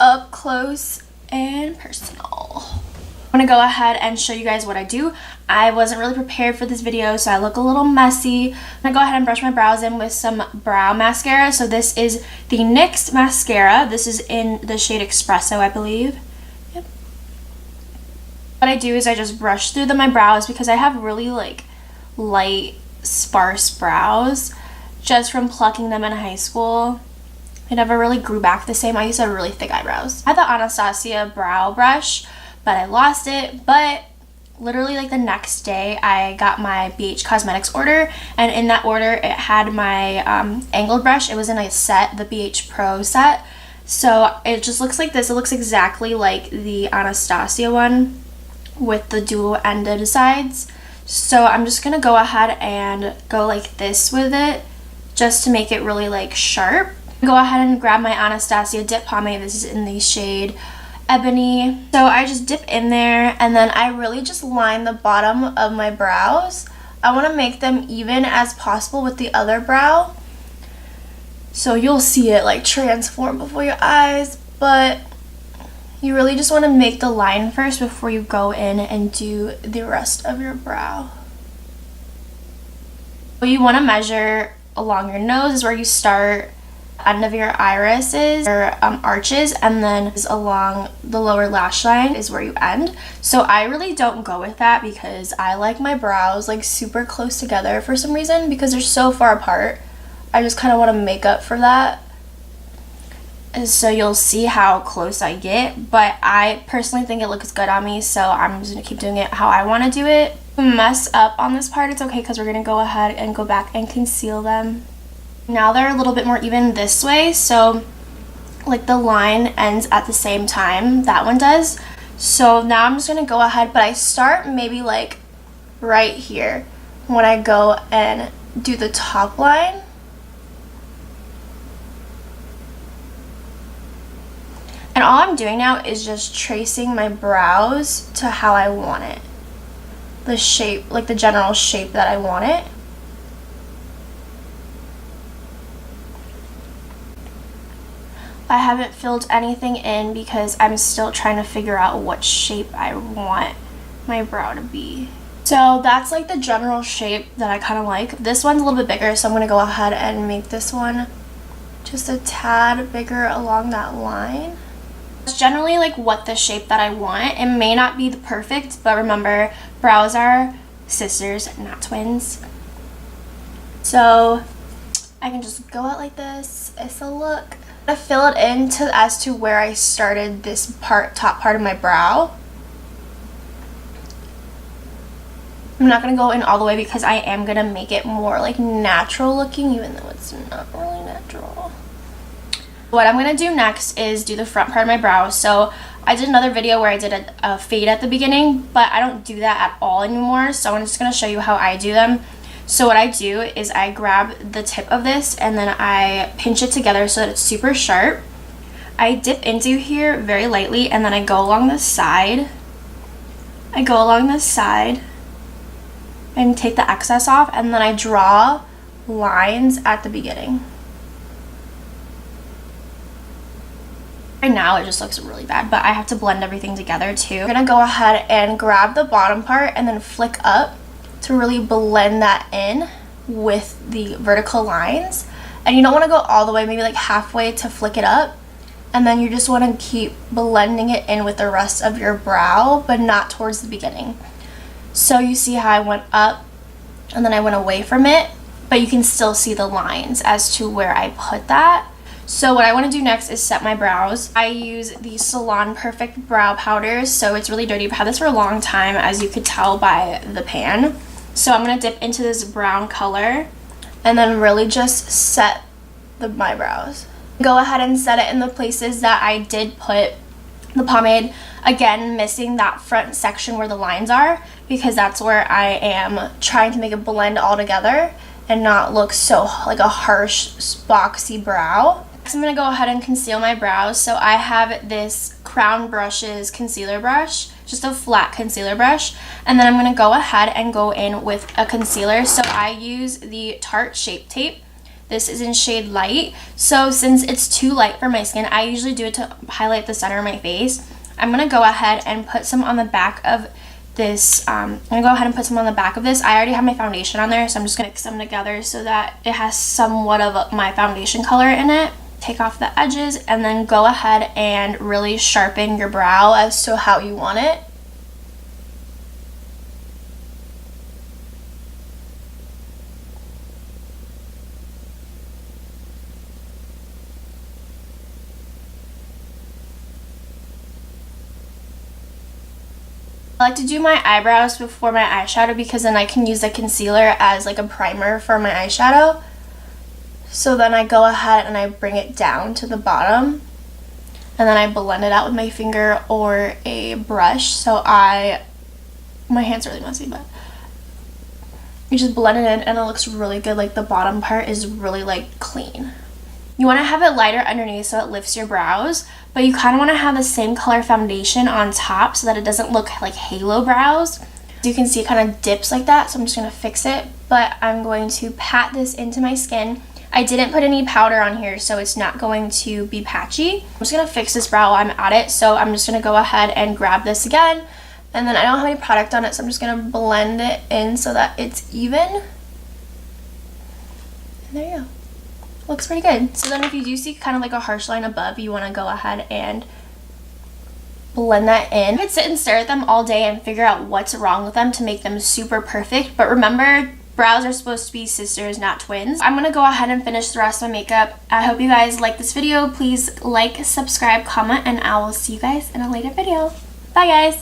up close and personal. I'm gonna go ahead and show you guys what I do. I wasn't really prepared for this video, so I look a little messy. I'm gonna go ahead and brush my brows in with some brow mascara. So this is the NYX mascara. This is in the shade Espresso, I believe. Yep. What I do is I just brush through my brows because I have really like light, sparse brows just from plucking them in high school. It never really grew back the same. I used to have really thick eyebrows. I had the Anastasia brow brush, but I lost it. But literally like the next day I got my BH Cosmetics order, and in that order it had my angled brush. It was in a set, the BH Pro set. So it just looks like this. It looks exactly like the Anastasia one with the dual ended sides. So I'm just gonna go ahead and go like this with it just to make it really like sharp. Go ahead and grab my Anastasia dip pomade. This is in the shade Ebony. So I just dip in there, and then I really just line the bottom of my brows. I want to make them even as possible with the other brow, so you'll see it like transform before your eyes, but you really just want to make the line first before you go in and do the rest of your brow. What you want to measure along your nose is where you start, end of your irises or arches, and then along the lower lash line is where you end. So I really don't go with that because I like my brows like super close together for some reason, because they're so far apart. I just kind of want to make up for that. And so you'll see how close I get, but I personally think it looks good on me, so I'm just gonna keep doing it how I want to do it. If I mess up on this part, it's okay because we're gonna go ahead and go back and conceal them. Now they're a little bit more even this way, so like the line ends at the same time that one does. So now I'm just gonna go ahead, but I start maybe like right here when I go and do the top line. And all I'm doing now is just tracing my brows to how I want it. The shape, like the general shape that I want it. I haven't filled anything in because I'm still trying to figure out what shape I want my brow to be. So that's like the general shape that I kind of like. This one's a little bit bigger, so I'm going to go ahead and make this one just a tad bigger along that line. It's generally like what the shape that I want. It may not be the perfect, but remember, brows are sisters, not twins. So I can just go out like this. It's a look. I fill it in as to where I started this top part of my brow. I'm not going to go in all the way because I am going to make it more like natural looking, even though it's not really natural. What I'm going to do next is do the front part of my brow. So I did another video where I did a fade at the beginning, but I don't do that at all anymore. So I'm just going to show you how I do them. So what I do is I grab the tip of this and then I pinch it together so that it's super sharp. I dip into here very lightly and then I go along the side. I go along the side and take the excess off, and then I draw lines at the beginning. Right now it just looks really bad, but I have to blend everything together too. I'm gonna go ahead and grab the bottom part and then flick up to really blend that in with the vertical lines. And you don't want to go all the way, maybe like halfway to flick it up, and then you just want to keep blending it in with the rest of your brow, but not towards the beginning. So you see how I went up and then I went away from it, but you can still see the lines as to where I put that. So what I want to do next is set my brows. I use the Salon Perfect brow powders, so it's really dirty. I've had this for a long time, as you could tell by the pan. So I'm going to dip into this brown color and then really just set my brows. Go ahead and set it in the places that I did put the pomade. Again, missing that front section where the lines are, because that's where I am trying to make it blend all together and not look so like a harsh, boxy brow. Next, I'm going to go ahead and conceal my brows. So I have this Crown Brushes concealer brush, just a flat concealer brush, and then I'm going to go ahead and go in with a concealer. So I use the Tarte Shape Tape. This is in shade Light. So since it's too light for my skin, I usually do it to highlight the center of my face. I'm going to go ahead and put some on the back of this. I already have my foundation on there, so I'm just going to mix them together so that it has somewhat of my foundation color in it. Take off the edges and then go ahead and really sharpen your brow as to how you want it. I like to do my eyebrows before my eyeshadow because then I can use the concealer as like a primer for my eyeshadow. So then I go ahead and I bring it down to the bottom and then I blend it out with my finger or a brush. So my hand's really messy, but you just blend it in and it looks really good. Like the bottom part is really like clean. You want to have it lighter underneath so it lifts your brows, but you kind of want to have the same color foundation on top so that it doesn't look like halo brows. You can see it kind of dips like that, so I'm just going to fix it, but I'm going to pat this into my skin. I didn't put any powder on here, so it's not going to be patchy. I'm just going to fix this brow while I'm at it, so I'm just going to go ahead and grab this again, and then I don't have any product on it, so I'm just going to blend it in so that it's even. And there you go. Looks pretty good. So then if you do see kind of like a harsh line above, you want to go ahead and blend that in. You could sit and stare at them all day and figure out what's wrong with them to make them super perfect, but remember, brows are supposed to be sisters, not twins. I'm gonna go ahead and finish the rest of my makeup. I hope you guys like this video. Please like, subscribe, comment, and I will see you guys in a later video. Bye guys!